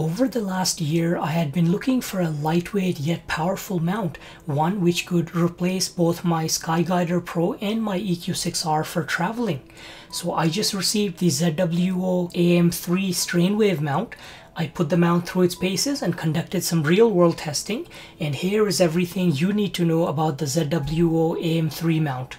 Over the last year, I had been looking for a lightweight yet powerful mount, one which could replace both my Skyguider Pro and my EQ6R for traveling. So I just received the ZWO AM3 Strainwave mount. I put the mount through its paces and conducted some real-world testing, and here is everything you need to know about the ZWO AM3 mount.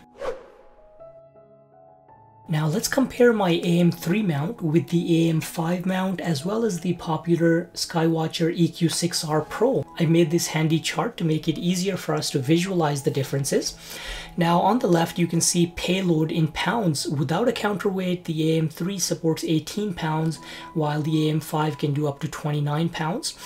Now let's compare my AM3 mount with the AM5 mount as well as the popular Skywatcher EQ6R Pro. I made this handy chart to make it easier for us to visualize the differences. Now on the left you can see payload in pounds. Without a counterweight, the AM3 supports 18 pounds while the AM5 can do up to 29 pounds.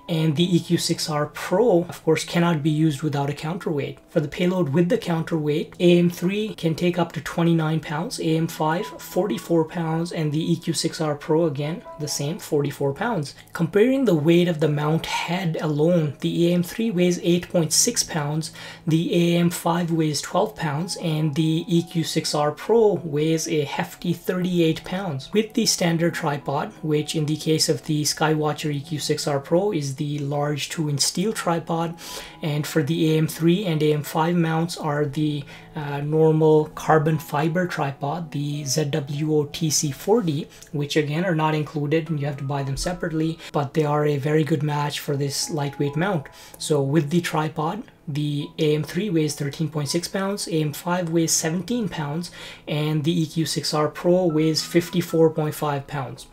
And the EQ6R Pro, of course, cannot be used without a counterweight. For the payload with the counterweight, AM3 can take up to 29 pounds, AM5 44 pounds, and the EQ6R Pro, again, the same, 44 pounds. Comparing the weight of the mount head alone, the AM3 weighs 8.6 pounds, the AM5 weighs 12 pounds, and the EQ6R Pro weighs a hefty 38 pounds. With the standard tripod, which in the case of the Skywatcher EQ6R Pro is the large 2-inch steel tripod, and for the AM3 and AM5 mounts are the normal carbon fiber tripod, the ZWO TC40, which again are not included and you have to buy them separately, but they are a very good match for this lightweight mount. So with the tripod, the AM3 weighs 13.6 pounds, AM5 weighs 17 pounds, and the EQ6R Pro weighs 54.5 pounds.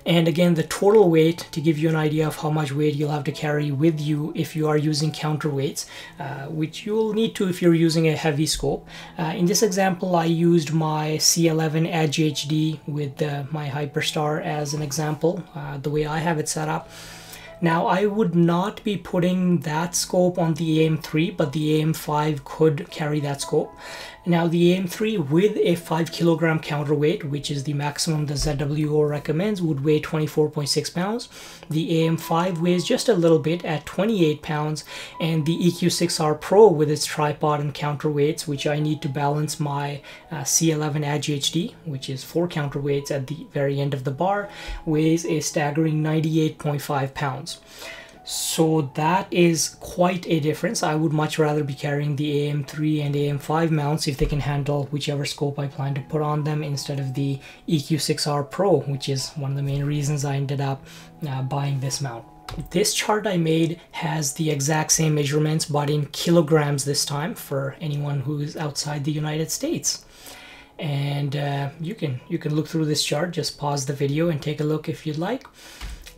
And again, the total weight, to give you an idea of how much weight you'll have to carry with you if you are using counterweights, which you'll need to if you're using a heavy scope. In this example, I used my C11 Edge HD with my Hyperstar as an example, the way I have it set up. Now, I would not be putting that scope on the AM3, but the AM5 could carry that scope. Now, the AM3 with a 5 kilogram counterweight, which is the maximum the ZWO recommends, would weigh 24.6 pounds. The AM5 weighs just a little bit at 28 pounds, and the EQ6R Pro with its tripod and counterweights, which I need to balance my C11 Edge HD, which is 4 counterweights at the very end of the bar, weighs a staggering 98.5 pounds. So that is quite a difference. I would much rather be carrying the AM3 and AM5 mounts if they can handle whichever scope I plan to put on them instead of the EQ6R Pro, which is one of the main reasons I ended up buying this mount. This chart I made has the exact same measurements, but in kilograms this time for anyone who's outside the United States. And you can look through this chart. Just pause the video and take a look if you'd like.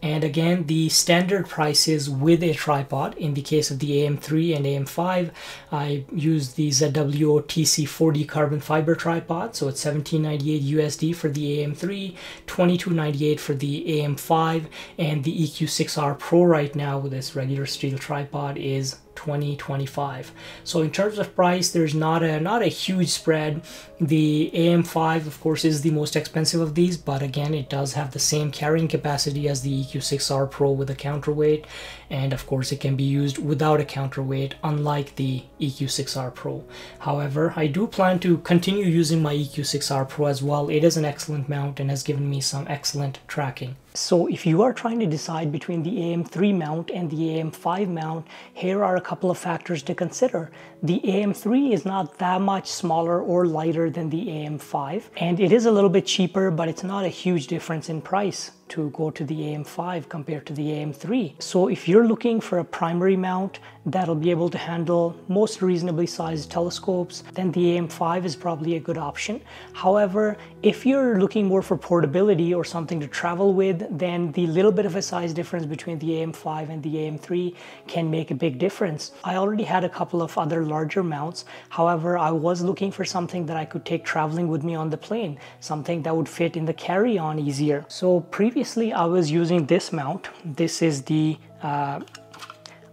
And again, the standard prices with a tripod, in the case of the AM3 and AM5, I used the ZWO TC40 carbon fiber tripod, so it's $17.98 USD for the AM3, $22.98 for the AM5, and the EQ6R Pro right now with this regular steel tripod is $20.25. So in terms of price, there's not a huge spread. The AM5 of course is the most expensive of these, but again it does have the same carrying capacity as the EQ6R Pro with a counterweight, and of course it can be used without a counterweight, unlike the EQ6R Pro. However, I do plan to continue using my EQ6R Pro as well. It is an excellent mount and has given me some excellent tracking. So if you are trying to decide between the AM3 mount and the AM5 mount, here are a couple of factors to consider. The AM3 is not that much smaller or lighter than the AM5, and it is a little bit cheaper, but it's not a huge difference in price to go to the AM5 compared to the AM3. So if you're looking for a primary mount that'll be able to handle most reasonably sized telescopes, then the AM5 is probably a good option. However, if you're looking more for portability or something to travel with, then the little bit of a size difference between the AM5 and the AM3 can make a big difference. I already had a couple of other larger mounts. However, I was looking for something that I could take traveling with me on the plane, something that would fit in the carry-on easier. So previously I was using this mount. This is the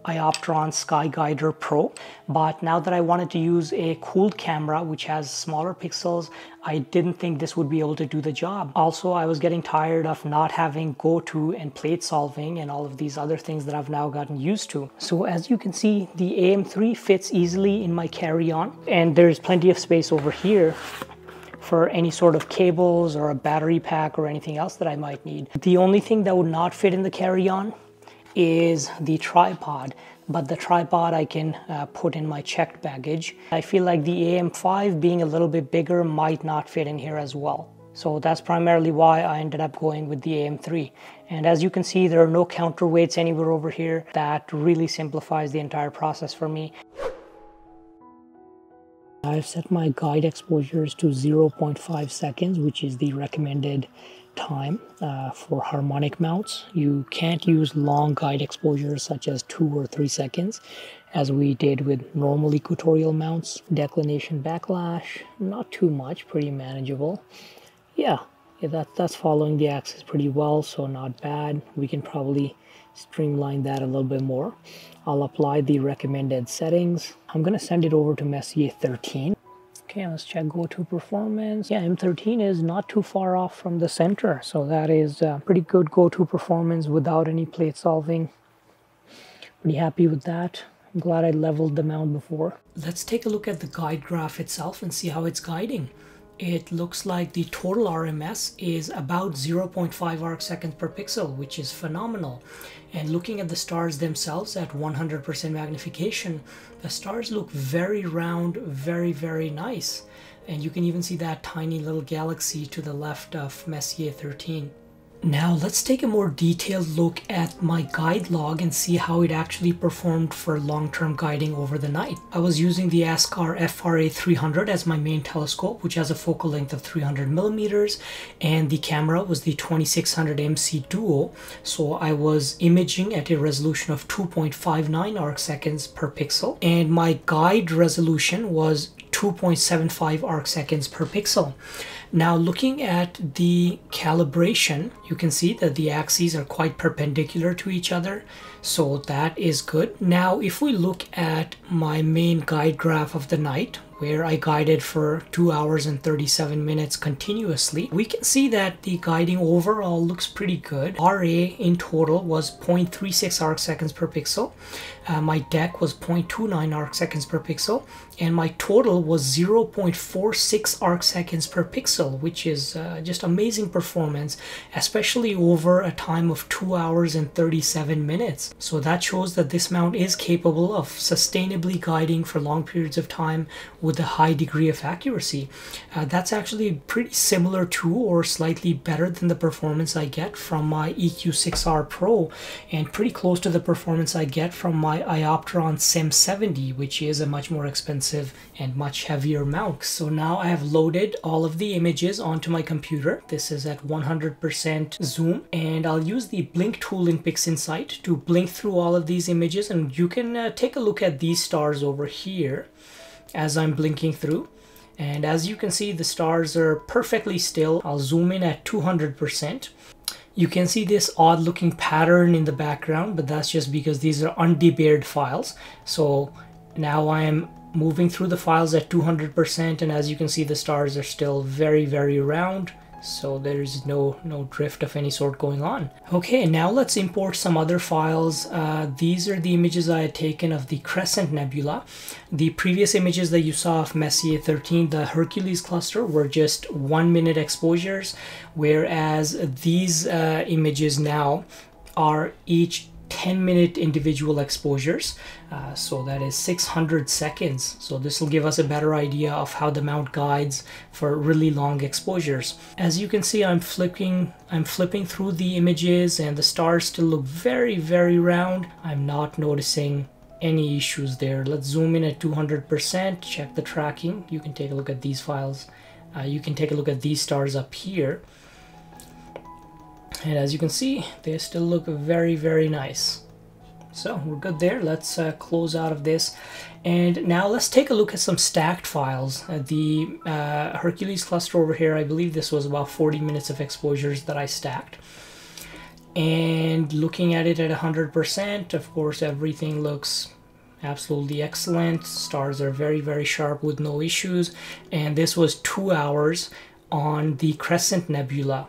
Ioptron Skyguider Pro, but now that I wanted to use a cooled camera which has smaller pixels, I didn't think this would be able to do the job. Also, I was getting tired of not having go-to and plate solving and all of these other things that I've now gotten used to. So as you can see, the AM3 fits easily in my carry-on, and there's plenty of space over here for any sort of cables or a battery pack or anything else that I might need. The only thing that would not fit in the carry-on is the tripod, but the tripod I can put in my checked baggage. I feel like the AM5 being a little bit bigger might not fit in here as well. So that's primarily why I ended up going with the AM3. And as you can see, there are no counterweights anywhere over here. That really simplifies the entire process for me. I've set my guide exposures to 0.5 seconds, which is the recommended time for harmonic mounts. You can't use long guide exposures such as 2 or 3 seconds as we did with normal equatorial mounts. Declination backlash, not too much, pretty manageable. Yeah, that's following the axis pretty well, so not bad. We can probably streamline that a little bit more. I'll apply the recommended settings. I'm going to send it over to Messier 13. Okay, let's check go-to performance. Yeah, M13 is not too far off from the center, so that is pretty good go-to performance without any plate solving. Pretty happy with that. I'm glad I leveled the mount before. Let's take a look at the guide graph itself and see how it's guiding. It looks like the total RMS is about 0.5 arc seconds per pixel, which is phenomenal. And looking at the stars themselves at 100% magnification, the stars look very round, very nice. And you can even see that tiny little galaxy to the left of Messier 13. Now let's take a more detailed look at my guide log and see how it actually performed for long-term guiding over the night. I was using the ASCAR FRA 300 as my main telescope, which has a focal length of 300 millimeters, and the camera was the 2600 MC Duo, so I was imaging at a resolution of 2.59 arc seconds per pixel, and my guide resolution was 2.75 arc seconds per pixel. Now looking at the calibration, you can see that the axes are quite perpendicular to each other, so that is good. Now if we look at my main guide graph of the night, where I guided for 2 hours and 37 minutes continuously, we can see that the guiding overall looks pretty good. RA in total was 0.36 arc seconds per pixel. My deck was 0.29 arc seconds per pixel, and my total was 0.46 arc seconds per pixel, which is just amazing performance, especially over a time of 2 hours and 37 minutes. So that shows that this mount is capable of sustainably guiding for long periods of time with a high degree of accuracy. That's actually pretty similar to or slightly better than the performance I get from my EQ6R Pro, and pretty close to the performance I get from my Ioptron SIM70, which is a much more expensive and much heavier mount. So now I have loaded all of the images onto my computer. This is at 100% zoom, and I'll use the blink tool in PixInsight to blink through all of these images, and you can take a look at these stars over here as I'm blinking through. And as you can see, the stars are perfectly still. I'll zoom in at 200%. You can see this odd looking pattern in the background, but that's just because these are undebarred files. So now I am moving through the files at 200%, and as you can see, the stars are still very round. So there's no drift of any sort going on. Okay, now let's import some other files. These are the images I had taken of the Crescent Nebula. The previous images that you saw of Messier 13, the Hercules cluster, were just 1 minute exposures, whereas these images now are each 10-minute individual exposures, so that is 600 seconds. So this will give us a better idea of how the mount guides for really long exposures. As you can see, I'm flipping through the images, and the stars still look very round. I'm not noticing any issues there. Let's zoom in at 200%, check the tracking. You can take a look at these files. You can take a look at these stars up here. And as you can see, they still look very nice. So we're good there. Let's close out of this. And now let's take a look at some stacked files. The Hercules cluster over here, I believe this was about 40 minutes of exposures that I stacked. And looking at it at 100%, of course, everything looks absolutely excellent. Stars are very sharp with no issues. And this was 2 hours on the Crescent Nebula.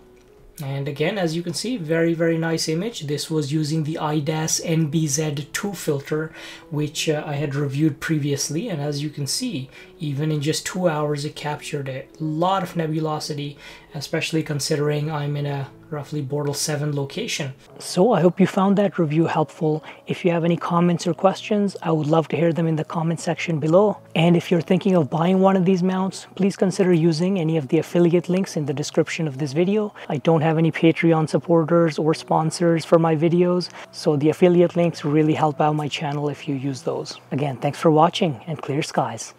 And again, as you can see, very nice image. This was using the IDAS NBZ2 filter, which I had reviewed previously. And as you can see, Even in just 2 hours, it captured a lot of nebulosity, especially considering I'm in a roughly Bortle 7 location. So I hope you found that review helpful. If you have any comments or questions, I would love to hear them in the comment section below. And if you're thinking of buying one of these mounts, please consider using any of the affiliate links in the description of this video. I don't have any Patreon supporters or sponsors for my videos, so the affiliate links really help out my channel if you use those. Again, thanks for watching and clear skies.